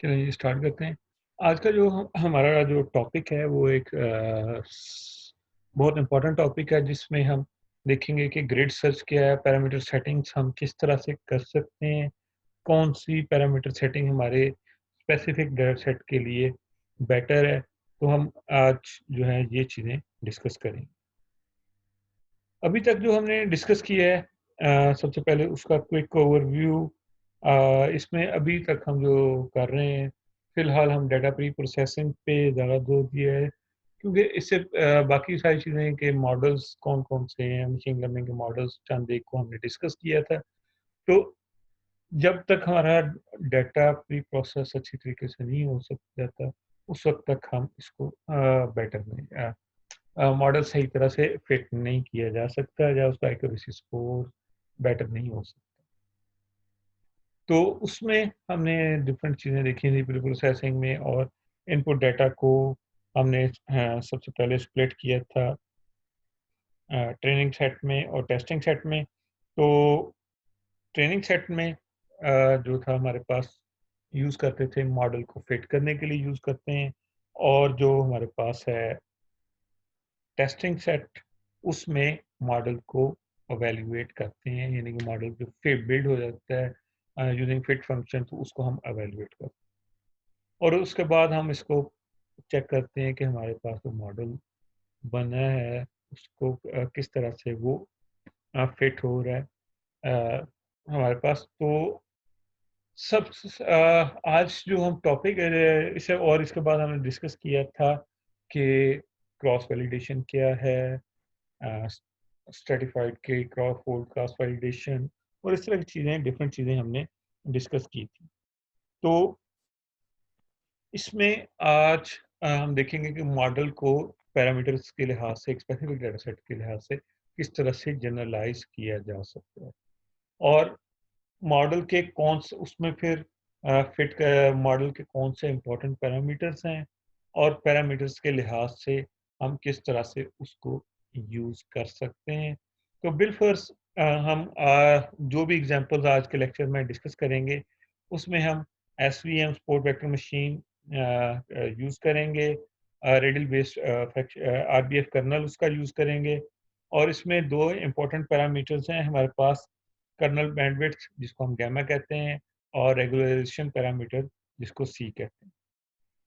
चलिए स्टार्ट करते हैं। आज का जो हमारा जो टॉपिक है वो एक बहुत इम्पोर्टेंट टॉपिक है जिसमें हम देखेंगे कि ग्रिड सर्च क्या है, पैरामीटर सेटिंग्स हम किस तरह से कर सकते हैं, कौन सी पैरामीटर सेटिंग हमारे स्पेसिफिक डाटा सेट के लिए बेटर है। तो हम आज जो है ये चीज़ें डिस्कस करेंगे। अभी तक जो हमने डिस्कस किया है सबसे पहले उसका क्विक ओवरव्यू। इसमें अभी तक हम जो कर रहे हैं, फिलहाल हम डाटा प्री प्रोसेसिंग पे ज़्यादा जोर दिया है, क्योंकि इससे बाकी सारी चीज़ें के मॉडल्स कौन कौन से हैं, मशीन लर्निंग के मॉडल्स चंद एक को हमने डिस्कस किया था। तो जब तक हमारा डाटा प्री प्रोसेस अच्छी तरीके से नहीं हो सक जाता, उस वक्त तक हम इसको बेटर नहीं मॉडल सही तरह से फिट नहीं किया जा सकता या उसका एक्यूरेसी स्कोर बेटर नहीं हो सकता। तो उसमें हमने डिफरेंट चीज़ें देखी थी प्री प्रोसेसिंग में, और इनपुट डाटा को हमने सबसे पहले स्प्लिट किया था ट्रेनिंग सेट में और टेस्टिंग सेट में। तो ट्रेनिंग सेट में जो था हमारे पास यूज़ करते थे मॉडल को फिट करने के लिए यूज़ करते हैं, और जो हमारे पास है टेस्टिंग सेट, उसमें मॉडल को इवैल्यूएट करते हैं, यानी कि मॉडल जो फिट बिल्ड हो जाता है यूजिंग फिट फंक्शन, तो उसको हम इवैल्यूएट करते हैं और उसके बाद हम इसको चेक करते हैं कि हमारे पास जो मॉडल बना है उसको किस तरह से वो फिट हो रहा है हमारे पास। तो आज जो हम टॉपिक इसे और इसके बाद हमने डिस्कस किया था कि क्रॉस वैलिडेशन क्या है, स्ट्रेटिफाइड के क्रॉस फोल्ड क्रॉस वैलिडेशन, और इस तरह की चीज़ें डिफरेंट चीज़ें हमने डिस्कस की थी। तो इसमें आज हम देखेंगे कि मॉडल को पैरामीटर्स के लिहाज से, एक स्पेसिफिक डाटा सेट के लिहाज से किस तरह से जनरलाइज किया जा सकता है, और मॉडल के कौन से उसमें फिर फिट मॉडल के कौन से इंपॉर्टेंट पैरामीटर्स हैं, और पैरामीटर्स के लिहाज से हम किस तरह से उसको यूज़ कर सकते हैं। तो बिलफर्स हम जो भी एग्जांपल्स आज के लेक्चर में डिस्कस करेंगे, उसमें हम SVM support vector machine use करेंगे, रेडियल बेस्ड आरबीएफ कर्नल उसका यूज़ करेंगे, और इसमें दो इंपॉर्टेंट पैरामीटर्स हैं हमारे पास, कर्नल बैंडविड्थ जिसको हम गैमा कहते हैं, और रेगुलराइजेशन पैरामीटर जिसको सी कहते हैं।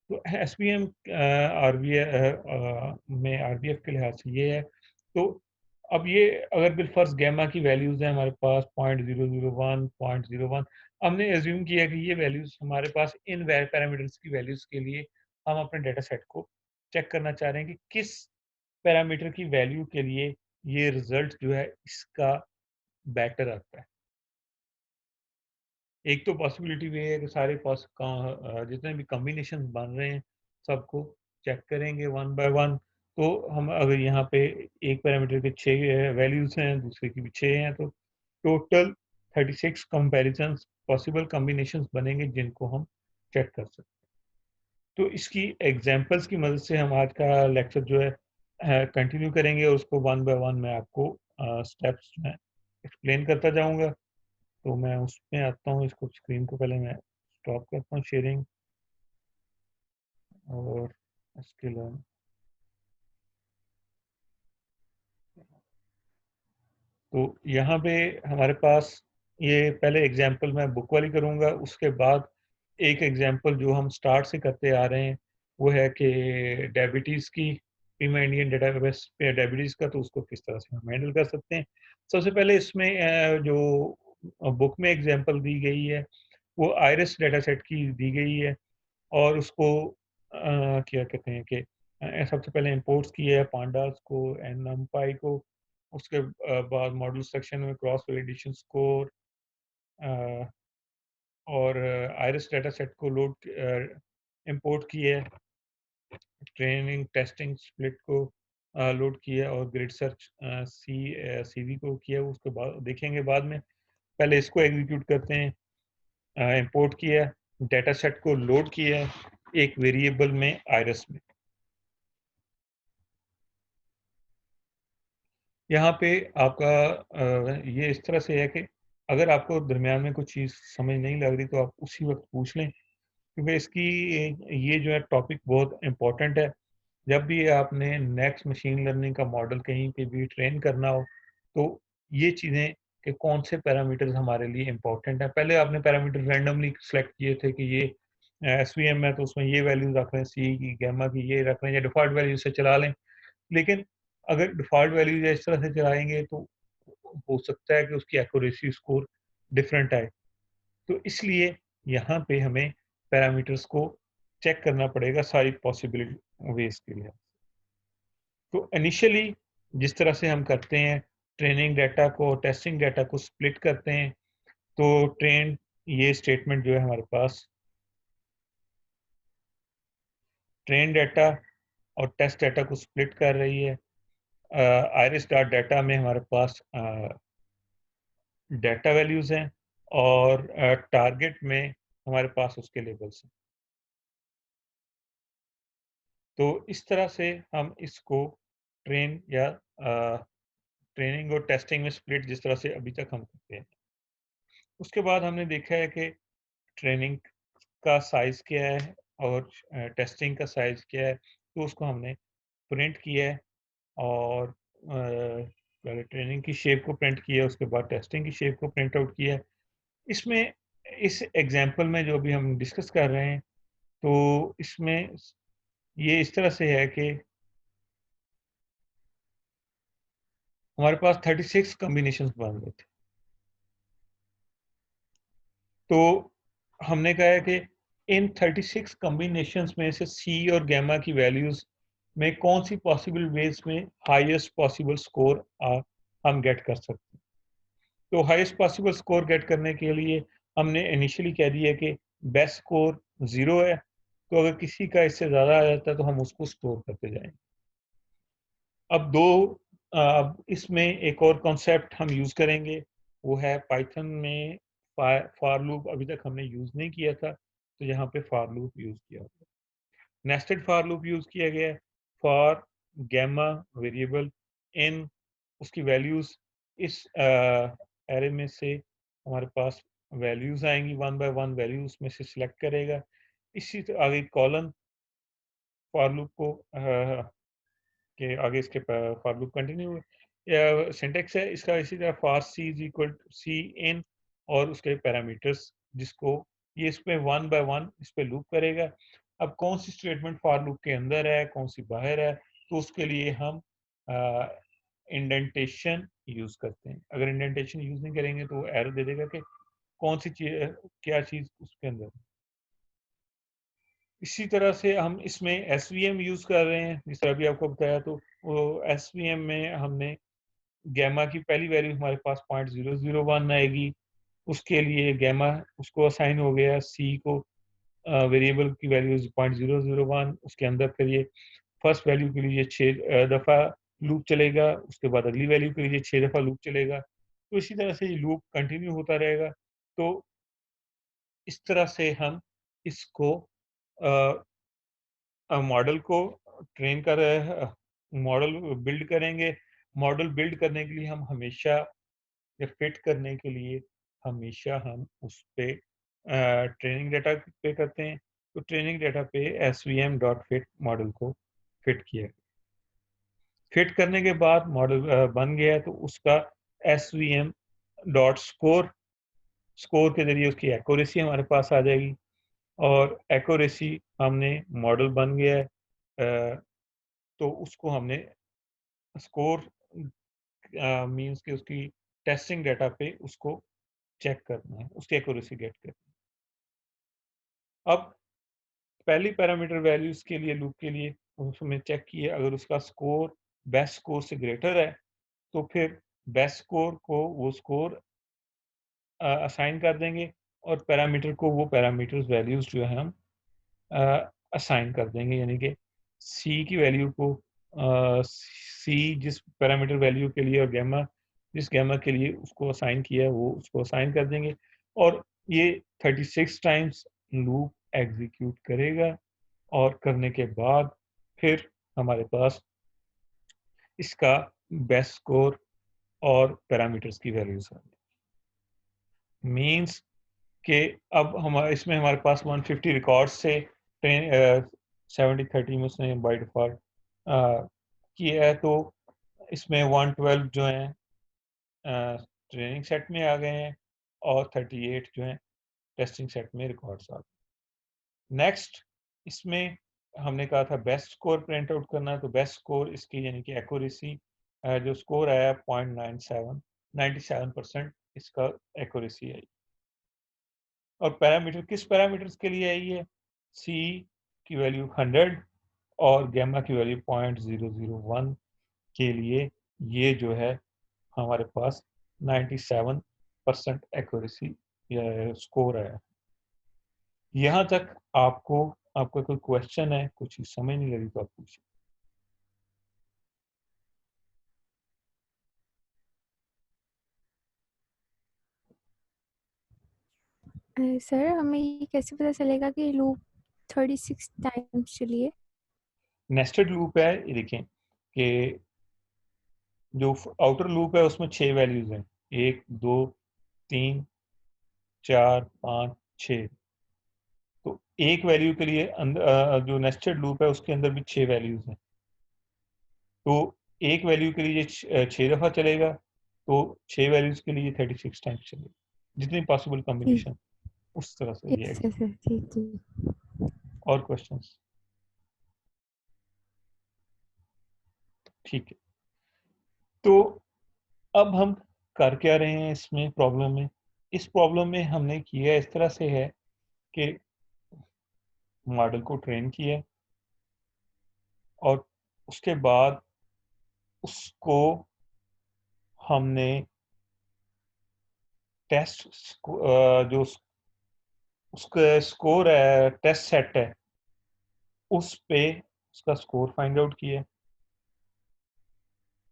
तो एसवीएम में आरबीएफ के लिहाज से ये है। तो अब ये अगर बिलफर्ज गैमा की वैल्यूज है हमारे पास 0.001 0.01, हमने एज्यूम किया कि ये वैल्यूज हमारे पास इन पैरामीटर्स की वैल्यूज के लिए हम अपने डेटा सेट को चेक करना चाह रहे हैं कि किस पैरामीटर की वैल्यू के लिए ये रिजल्ट जो है इसका बेटर आता है। एक तो पॉसिबिलिटी ये है कि सारे जितने भी कॉम्बिनेशन बन रहे हैं सबको चेक करेंगे वन बाय वन। तो हम अगर यहाँ पे एक पैरामीटर के 6 वैल्यूज हैं, दूसरे की भी 6 हैं, तो टोटल 36 कंपैरिजंस पॉसिबल कॉम्बिनेशंस बनेंगे जिनको हम चेक कर सकते हैं। तो इसकी एग्जांपल्स की मदद से हम आज का लेक्चर जो है कंटिन्यू करेंगे, और उसको वन बाय वन मैं आपको स्टेप्स में एक्सप्लेन करता जाऊंगा। तो मैं उसमें आता हूँ, इसको स्क्रीन को पहले मैं स्टॉप करता हूँ शेयरिंग, और इसके लिए तो यहाँ पे हमारे पास ये पहले एग्जांपल मैं बुक वाली करूँगा, उसके बाद एक एग्जांपल जो हम स्टार्ट से करते आ रहे हैं वो है कि डायबिटीज़ की, प्रीमियम इंडियन डेटाबेस पे डायबिटीज़ का, तो उसको किस तरह से हम हैंडल कर सकते हैं। सबसे पहले इसमें जो बुक में एग्जांपल दी गई है वो आयरिस डेटा सेट की दी गई है, और उसको क्या कहते हैं कि सबसे पहले इंपोर्ट्स किया है पांडास को, एंड नमपाई को, उसके बाद मॉडल सेक्शन में क्रॉस वैलिडेशन स्कोर और आयरिस डेटा सेट को इंपोर्ट किया है, ट्रेनिंग टेस्टिंग स्प्लिट को लोड किया, और ग्रिड सर्च सीवी को किया, उसके बाद देखेंगे बाद में। पहले इसको एग्जीक्यूट करते हैं। इंपोर्ट किया, डेटा सेट को लोड किया एक वेरिएबल में आयरिस में। यहाँ पे आपका ये इस तरह से है कि अगर आपको दरमियान में कुछ चीज़ समझ नहीं लग रही तो आप उसी वक्त पूछ लें, क्योंकि इसकी ये जो है टॉपिक बहुत इम्पोर्टेंट है। जब भी आपने नेक्स्ट मशीन लर्निंग का मॉडल कहीं पे भी ट्रेन करना हो, तो ये चीज़ें कि कौन से पैरामीटर्स हमारे लिए इम्पोर्टेंट हैं। पहले आपने पैरामीटर रैंडमली सेलेक्ट किए थे कि ये एसवीएम है तो उसमें ये वैल्यूज़ रख रहे हैं, सी की, गामा की ये रख रहे हैं, या डिफ़ॉल्ट वैल्यू से चला लें। लेकिन अगर डिफ़ॉल्ट वैल्यूज़ इस तरह से चलाएँगे तो हो सकता है कि उसकी एक्यूरेसी स्कोर डिफरेंट आए। तो इसलिए यहाँ पे हमें पैरामीटर्स को चेक करना पड़ेगा सारी पॉसिबल वेज़ के लिए। तो इनिशियली जिस तरह से हम करते हैं, ट्रेनिंग डाटा को, टेस्टिंग डाटा को स्प्लिट करते हैं, तो ये स्टेटमेंट जो है हमारे पास ट्रेन डाटा और टेस्ट डाटा को स्प्लिट कर रही है। आइरिस डॉट डाटा में हमारे पास डाटा वैल्यूज़ हैं और टारगेट में हमारे पास उसके लेबल्स हैं। तो इस तरह से हम इसको ट्रेन या ट्रेनिंग और टेस्टिंग में स्प्लिट जिस तरह से अभी तक हम करते हैं। उसके बाद हमने देखा है कि ट्रेनिंग का साइज़ क्या है और टेस्टिंग का साइज़ क्या है, तो उसको हमने प्रिंट किया है और पहले ट्रेनिंग की शेप को प्रिंट किया, उसके बाद टेस्टिंग की शेप को प्रिंट आउट किया। इसमें इस एग्ज़ाम्पल में जो अभी हम डिस्कस कर रहे हैं, तो इसमें ये इस तरह से है कि हमारे पास 36 कॉम्बिनेशंस बन रहे थे। तो हमने कहा है कि इन 36 कॉम्बिनेशंस में से सी और गामा की वैल्यूज़ में कौन-सी पॉसिबल वेज़ में हाईएस्ट पॉसिबल स्कोर हम गेट कर सकते हैं। तो हाईएस्ट पॉसिबल स्कोर गेट करने के लिए हमने इनिशियली कह दिया कि बेस्ट स्कोर 0 है, तो अगर किसी का इससे ज़्यादा आ जाता है तो हम उसको स्टोर करते जाएँगे। अब इसमें एक और कॉन्सेप्ट हम यूज़ करेंगे, वो है पाइथन में फॉर लूप अभी तक हमने यूज़ नहीं किया था, तो यहाँ पे फॉर लूप यूज़ किया गया। नेस्टेड फॉर लूप यूज़ किया गया है, फॉर गामा वेरिएबल इन उसकी वैल्यूज़ इस एरे में से हमारे पास वैल्यूज़ आएँगी, 1 बाय 1 वैल्यू उसमें से सिलेक्ट करेगा। इसी तरह आगे कॉलन फॉर लूप को कि आगे इसके फॉर लूप कंटिन्यू या सिंटैक्स है इसका इसी तरह for C is equal to C in और उसके पैरामीटर्स जिसको ये इस पे 1 बाय 1 इस पे लूप करेगा। अब कौन सी स्टेटमेंट फॉर लूप के अंदर है, कौन सी बाहर है, तो उसके लिए हम इंडेंटेशन यूज़ करते हैं। अगर इंडेंटेशन यूज़ नहीं करेंगे तो वो एरर दे देगा कि कौन सी चीज़ क्या चीज़ उसके अंदर है। इसी तरह से हम इसमें एसवीएम यूज़ कर रहे हैं, जिस तरह अभी आपको बताया तो वो एसवीएम में हमने गामा की पहली वैल्यू हमारे पास 0.001 आएगी, उसके लिए गामा उसको असाइन हो गया, सी को वेरिएबल की वैल्यू 0.001 उसके अंदर फिर ये फर्स्ट वैल्यू के लिए 6 दफ़ा लूप चलेगा, उसके बाद अगली वैल्यू के लिए 6 दफ़ा लूप चलेगा। तो इसी तरह से ये लूप कंटिन्यू होता रहेगा। तो इस तरह से हम इसको अ मॉडल को ट्रेन कर मॉडल बिल्ड करेंगे। मॉडल बिल्ड करने के लिए हम हमेशा या फिट करने के लिए हमेशा हम उस पे ट्रेनिंग डेटा पे करते हैं। तो ट्रेनिंग डेटा पे एसवीएम डॉट फिट मॉडल को फिट किया। फिट करने के बाद मॉडल बन गया है तो उसका एसवीएम डॉट स्कोर स्कोर के ज़रिए उसकी एक्यूरेसी हमारे पास आ जाएगी और एक्यूरेसी हमने मॉडल बन गया है तो उसको हमने स्कोर मीन्स कि उसकी टेस्टिंग डाटा पे उसको चेक करना है, उसकी एक्यूरेसी गेट करनी है। अब पहली पैरामीटर वैल्यूज़ के लिए लूप के लिए उसमें चेक किया अगर उसका स्कोर बेस्ट स्कोर से ग्रेटर है, तो फिर बेस्ट स्कोर को वो स्कोर असाइन कर देंगे और पैरामीटर को वो पैरामीटर्स वैल्यूज़ जो है हम असाइन कर देंगे यानी कि सी की वैल्यू को सी जिस पैरामीटर वैल्यू के लिए और गामा जिस गामा के लिए उसको असाइन किया है वो उसको असाइन कर देंगे और ये 36 टाइम्स लूप एग्जीक्यूट करेगा और करने के बाद फिर हमारे पास इसका बेस्ट स्कोर और पैरामीटर्स की वैल्यूज आ मीन्स कि अब इसमें हमारे पास 150 रिकॉर्ड्स से 70-30 में उसने बाय डिफॉल्ट किया है, तो इसमें 112 जो हैं ट्रेनिंग सेट में आ गए हैं और 38 जो हैं टेस्टिंग सेट में रिकॉर्ड्स आ गए। नेक्स्ट, इसमें हमने कहा था बेस्ट स्कोर प्रिंट आउट करना है, तो बेस्ट स्कोर इसकी यानी कि एक्यूरेसी जो स्कोर आया 0.97 97% इसका एक्यूरेसी आई। और पैरामीटर किस पैरामीटर्स के लिए आई है? सी की वैल्यू 100 और गैमा की वैल्यू 0.001 के लिए ये जो है हमारे पास 97% एक्यूरेसी या स्कोर है। यहाँ तक आपका कोई क्वेश्चन है, कुछ चीज समझ नहीं लगी तो आप पूछिए। सर हमें ये कैसे पता चलेगा कि लूप 36 टाइम्स चलिए? नेस्टेड लूप है, ये देखें कि जो आउटर लूप है उसमें 6 वैल्यूज हैं, 1 2 3 4 5 6। तो एक वैल्यू के लिए जो नेस्टेड लूप है उसके अंदर भी 6 वैल्यूज हैं, तो एक वैल्यू के लिए 6 दफा चलेगा, तो 6 वैल्यूज के लिए 36 टाइम्स चलेगा। जितनी पॉसिबल ठीक, कॉम्बिनेशन उस तरह से ये यस यस सर, ठीक ठीक। और क्वेश्चंस? ठीक है, तो अब हम कर क्या रहे हैं इसमें प्रॉब्लम में? इस प्रॉब्लम में हमने किया इस तरह से है कि मॉडल को ट्रेन किया और उसके बाद उसको हमने जो उसका स्कोर है, टेस्ट सेट है, उस पे उसका स्कोर फाइंड आउट किया।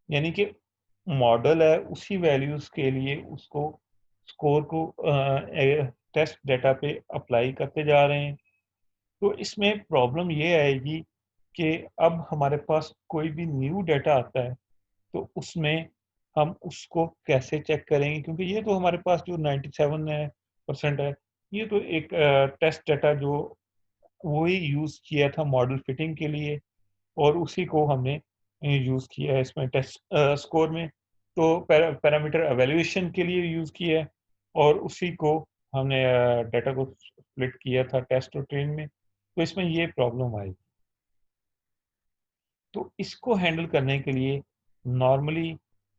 यानी कि मॉडल है उसी वैल्यूज के लिए उसको स्कोर को टेस्ट डेटा पे अप्लाई करते जा रहे हैं। तो इसमें प्रॉब्लम ये आएगी कि अब हमारे पास कोई भी न्यू डाटा आता है तो उसमें हम उसको कैसे चेक करेंगे, क्योंकि ये तो हमारे पास जो 97% है, ये तो एक टेस्ट डाटा जो वही यूज़ किया था मॉडल फिटिंग के लिए और उसी को हमने यूज़ किया है इसमें टेस्ट स्कोर में। तो पैरामीटर एवेल्यूएशन के लिए यूज़ किया है और उसी को हमने डाटा को स्प्लिट किया था टेस्ट और ट्रेन में। तो इसमें ये प्रॉब्लम आई। तो इसको हैंडल करने के लिए नॉर्मली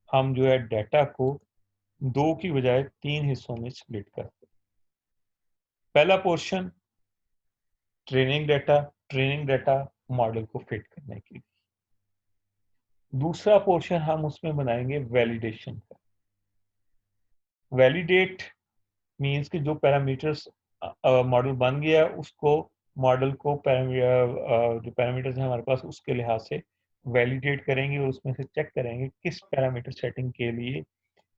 हम जो है डाटा को 2 की बजाय 3 हिस्सों में स्प्लिट करते हैं। पहला पोर्शन ट्रेनिंग डाटा मॉडल को फिट करने के लिए। दूसरा पोर्शन हम उसमें बनाएंगे वैलिडेशन का। वैलिडेट मीन्स कि जो पैरामीटर्स मॉडल बन गया उसको मॉडल को जो पैरामीटर्स हैं हमारे पास उसके लिहाज से वैलिडेट करेंगे और उसमें से चेक करेंगे किस पैरामीटर सेटिंग के लिए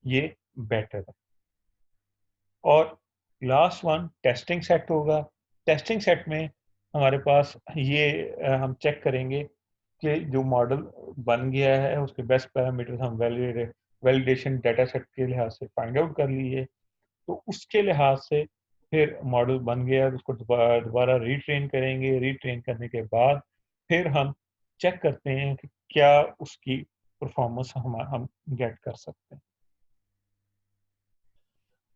ये बेटर है। और लास्ट वन टेस्टिंग सेट होगा। टेस्टिंग सेट में हमारे पास ये हम चेक करेंगे कि जो मॉडल बन गया है उसके बेस्ट पैरामीटर्स हम वैलिडेशन डाटा सेट के लिहाज से फाइंड आउट कर लिए, तो उसके लिहाज से फिर मॉडल बन गया तो उसको दोबारा रीट्रेन करेंगे। रीट्रेन करने के बाद फिर हम चेक करते हैं कि क्या उसकी परफॉर्मेंस हम गेट कर सकते हैं।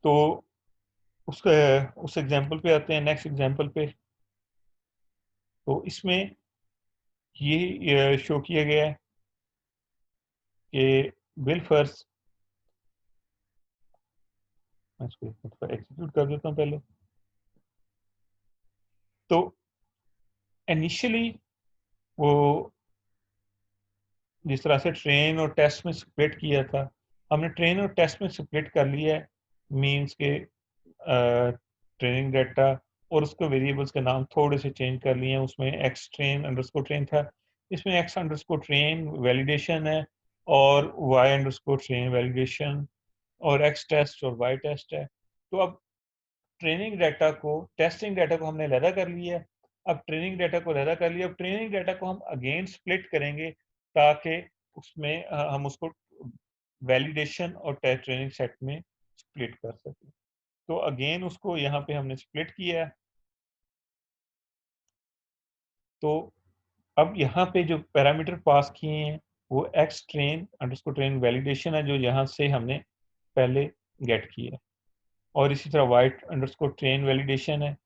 तो उसके उस एग्जांपल पे आते हैं, नेक्स्ट एग्जांपल पे। तो इसमें ये शो किया गया है कि बिल फर्स, मैं इसको एग्जीक्यूट कर देता हूँ पहले। तो इनिशियली वो जिस तरह से ट्रेन और टेस्ट में स्प्लिट किया था, हमने ट्रेन और टेस्ट में स्प्लिट कर लिया है। मीन्स के ट्रेनिंग डाटा और उसके वेरिएबल्स के नाम थोड़े से चेंज कर लिए हैं। उसमें एक्स ट्रेन अंडरस्कोर ट्रेन था, इसमें एक्स अंडरस्कोर ट्रेन वैलिडेशन है और वाई अंडरस्कोर ट्रेन वैलिडेशन और एक्स टेस्ट और वाई टेस्ट है। तो अब ट्रेनिंग डाटा को टेस्टिंग डाटा को हमने अलहदा कर लिया। अब ट्रेनिंग डाटा को अलहदा कर लिया, अब ट्रेनिंग डाटा को हम अगेन स्प्लिट करेंगे ताकि उसमें हम उसको वैलिडेशन और टेस्ट ट्रेनिंग सेट में स्प्लिट कर सकें। तो अगेन उसको यहाँ पे हमने स्प्लिट किया है। तो अब यहाँ पे जो पैरामीटर पास किए हैं वो x train underscore train validation है, जो यहाँ से हमने पहले गेट किया है, और इसी तरह वाइट अंडरस्कोर ट्रेन वैलिडेशन है,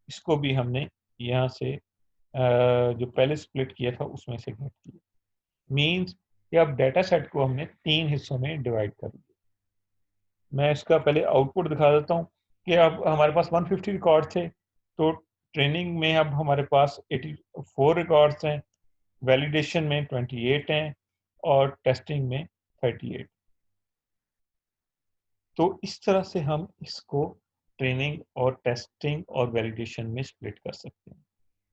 इसको भी हमने यहाँ से जो पहले स्प्लिट किया था उसमें से गेट किया। मीन्स कि अब डेटा सेट को हमने 3 हिस्सों में डिवाइड कर दिया। मैं इसका पहले आउटपुट दिखा देता हूँ कि अब हमारे पास 150 रिकॉर्ड थे, तो ट्रेनिंग में अब हमारे पास 84 रिकॉर्ड्स हैं, वैलिडेशन में 28 हैं और टेस्टिंग में 38। तो इस तरह से हम इसको ट्रेनिंग और टेस्टिंग और वैलिडेशन में स्प्लिट कर सकते हैं।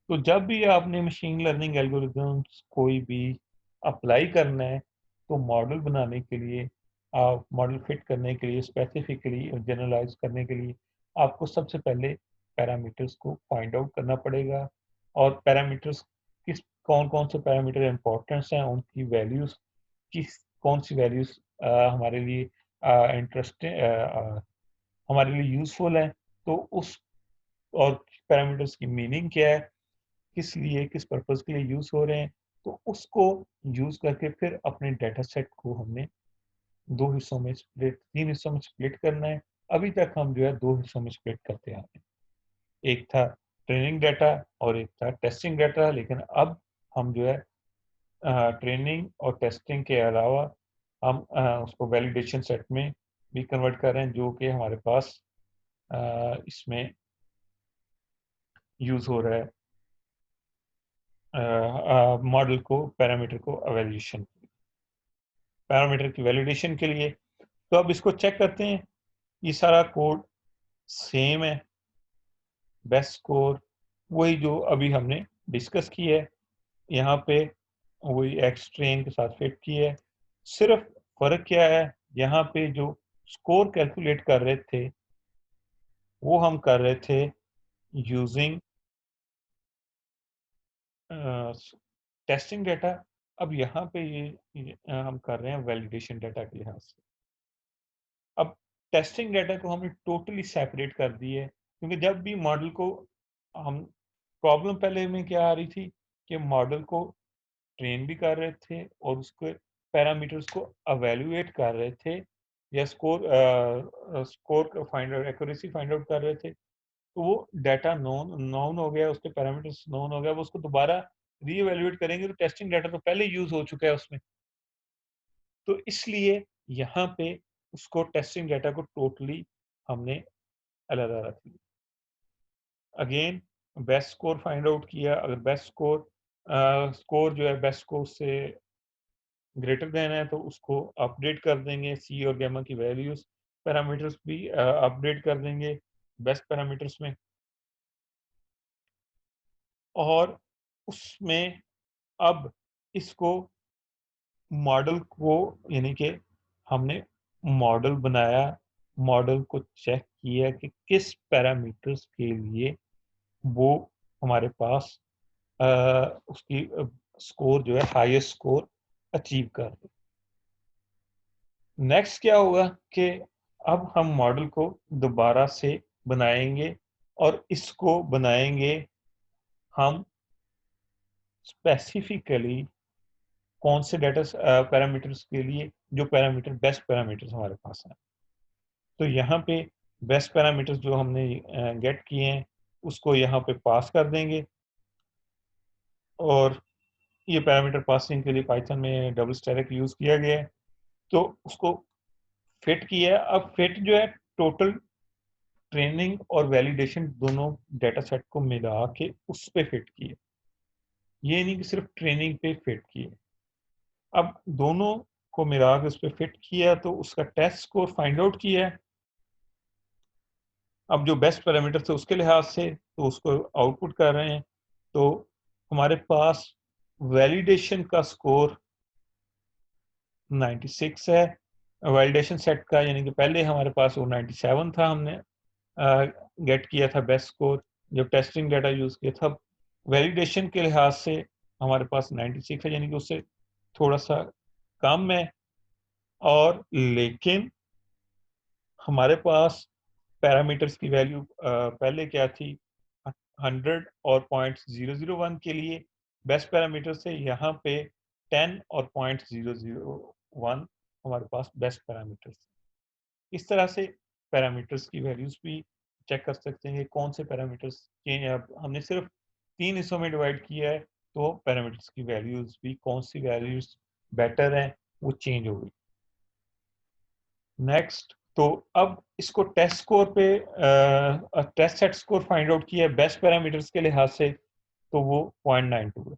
तो जब भी आपने मशीन लर्निंग एल्गोरिथम्स कोई भी अप्लाई करना है, तो मॉडल बनाने के लिए, आप मॉडल फिट करने के लिए, स्पेसिफिकली जनरलाइज करने के लिए आपको सबसे पहले पैरामीटर्स को फाइंड आउट करना पड़ेगा, और पैरामीटर्स किस कौन कौन से पैरामीटर इंपॉर्टेंस हैं, उनकी वैल्यूज किस कौन सी वैल्यूज हमारे लिए इंटरेस्टिंग हमारे लिए यूजफुल है, तो उस और पैरामीटर्स की मीनिंग क्या है, किस लिए किस पर्पस के लिए यूज हो रहे हैं, तो उसको यूज करके फिर अपने डेटा सेट को हमने 3 हिस्सों में स्प्लिट करना है। अभी तक हम जो है 2 हिस्सों में स्प्लिट करते आ रहे हैं, एक था ट्रेनिंग डाटा और एक था टेस्टिंग डाटा। लेकिन अब हम जो है ट्रेनिंग और टेस्टिंग के अलावा हम उसको वैलिडेशन सेट में भी कन्वर्ट कर रहे हैं, जो कि हमारे पास इसमें यूज हो रहा है मॉडल को पैरामीटर को एवेल्यूशन पैरामीटर की वैलिडेशन के लिए। तो अब इसको चेक करते हैं, ये सारा कोड सेम है, बेस्ट स्कोर वही जो अभी हमने डिस्कस की है, यहाँ पे वही एक्स ट्रेन के साथ फिट की है। सिर्फ फर्क क्या है, यहाँ पे जो स्कोर कैलकुलेट कर रहे थे वो हम कर रहे थे यूजिंग टेस्टिंग डाटा। अब यहाँ पे हम कर रहे हैं वैलिडेशन डाटा के लिहाज से। अब टेस्टिंग डाटा को हमने टोटली सेपरेट कर दी है, क्योंकि जब भी मॉडल को हम प्रॉब्लम पहले में क्या आ रही थी कि मॉडल को ट्रेन भी कर रहे थे और उसके पैरामीटर्स को अवेल्युएट कर रहे थे, या स्कोर का find out accuracy find out कर रहे थे, तो वो डाटा नोन नोन हो गया, उसके पैरामीटर्स नोन हो गया, वो उसको दोबारा रीएवेल्युएट करेंगे तो टेस्टिंग डाटा तो पहले यूज हो चुका है उसमें। तो इसलिए यहाँ पे उसको टेस्टिंग डाटा को टोटली हमने अलग रख लिया। Again best score find out किया, अगर बेस्ट स्कोर जो है बेस्ट स्कोर से ग्रेटर देन है तो उसको अपडेट कर देंगे, सी और गैमा की वैल्यूज पैरामीटर्स भी अपडेट कर देंगे बेस्ट पैरामीटर्स में। और उसमें अब इसको मॉडल को, यानी कि हमने मॉडल बनाया, मॉडल को चेक किया कि किस पैरामीटर्स के लिए वो हमारे पास उसकी स्कोर जो है हाईएस्ट स्कोर अचीव कर रहे। नेक्स्ट क्या होगा कि अब हम मॉडल को दोबारा से बनाएंगे, और इसको बनाएंगे हम स्पेसिफिकली कौन से डेटा पैरामीटर्स के लिए, जो पैरामीटर बेस्ट पैरामीटर्स हमारे पास हैं। तो यहाँ पे बेस्ट पैरामीटर्स जो हमने गेट किए हैं उसको यहाँ पे पास कर देंगे, और ये पैरामीटर पासिंग के लिए पाइथन में डबल स्टैक यूज किया गया है। तो उसको फिट किया है। अब फिट जो है टोटल ट्रेनिंग और वैलिडेशन दोनों डेटा सेट को मिला के उस पे फिट किए, ये नहीं कि सिर्फ ट्रेनिंग पे फिट किए। अब दोनों को मिला के उस पे फिट किया तो उसका टेस्ट स्कोर फाइंड आउट किया है। अब जो बेस्ट पैरामीटर थे उसके लिहाज से तो उसको आउटपुट कर रहे हैं। तो हमारे पास वैलिडेशन का स्कोर 96 है, वैलिडेशन सेट का, यानी कि पहले हमारे पास वो 97 था, हमने गेट किया था बेस्ट स्कोर जब टेस्टिंग डाटा यूज किया था। वैलिडेशन के लिहाज से हमारे पास 96 है, यानी कि उससे थोड़ा सा कम है। और लेकिन हमारे पास पैरामीटर्स की वैल्यू पहले क्या थी 100 और 0.001 के लिए बेस्ट पैरामीटर से यहाँ पे 10 और 0.001 हमारे पास बेस्ट पैरामीटर्स। इस तरह से पैरामीटर्स की वैल्यूज भी चेक कर सकते हैं कौन से पैरामीटर्स चेंज। अब हमने सिर्फ 3 हिस्सों में डिवाइड किया है तो पैरामीटर्स की वैल्यूज भी कौन सी वैल्यूज बेटर हैं वो चेंज हो गई। नेक्स्ट, तो अब इसको टेस्ट स्कोर पे test set score find out किया है बेस्ट पैरामीटर्स के लिहाज से, तो वो 0.92 है।